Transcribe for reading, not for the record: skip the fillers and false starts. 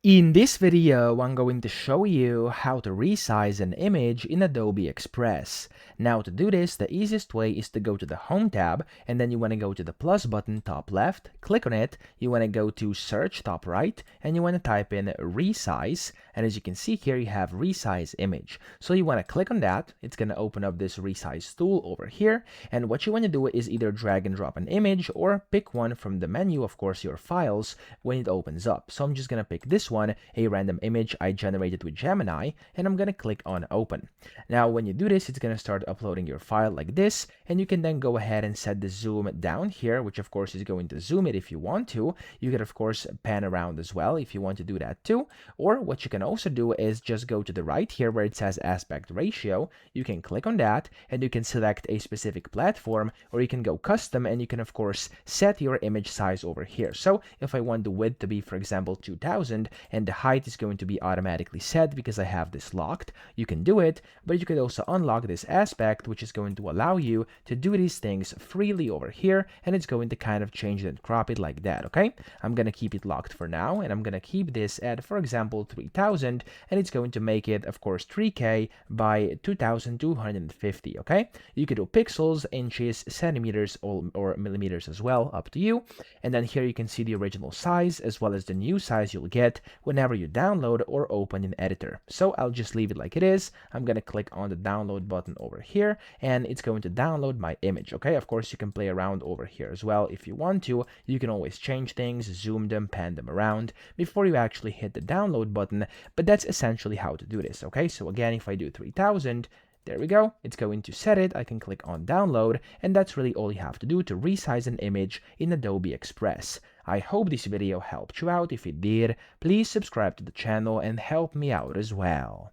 In this video, I'm going to show you how to resize an image in Adobe Express. Now to do this, the easiest way is to go to the Home tab, and then you want to go to the plus button top left, click on it, you want to go to Search top right, and you want to type in Resize, and as you can see here, you have Resize Image. So you want to click on that, it's going to open up this Resize tool over here, and what you want to do is either drag and drop an image, or pick one from the menu, of course, your files, when it opens up. So I'm just going to pick this one, a random image I generated with Gemini, and I'm going to click on open. Now when you do this, it's going to start uploading your file like this, and you can then go ahead and set the zoom down here, which of course is going to zoom it if you want to. You can of course pan around as well if you want to do that too, or what you can also do is just go to the right here where it says aspect ratio. You can click on that and you can select a specific platform, or you can go custom and you can of course set your image size over here. So if I want the width to be, for example, 2000 and the height is going to be automatically set because I have this locked, you can do it, but you could also unlock this aspect, which is going to allow you to do these things freely over here, and it's going to kind of change it and crop it like that. Okay, I'm gonna keep it locked for now, and I'm gonna keep this at, for example, 3000, and it's going to make it of course 3K by 2250. Okay, you could do pixels, inches, centimeters, or millimeters as well, up to you. And then here you can see the original size as well as the new size you'll get whenever you download or open an editor. So I'll just leave it like it is. I'm gonna click on the download button over here, and it's going to download my image. Okay, of course you can play around over here as well if you want to. You can always change things, zoom them, pan them around before you actually hit the download button, but that's essentially how to do this. Okay, so again, if I do 3000, there we go, it's going to set it. I can click on download, and that's really all you have to do to resize an image in Adobe Express. I hope this video helped you out. If it did, please subscribe to the channel and help me out as well.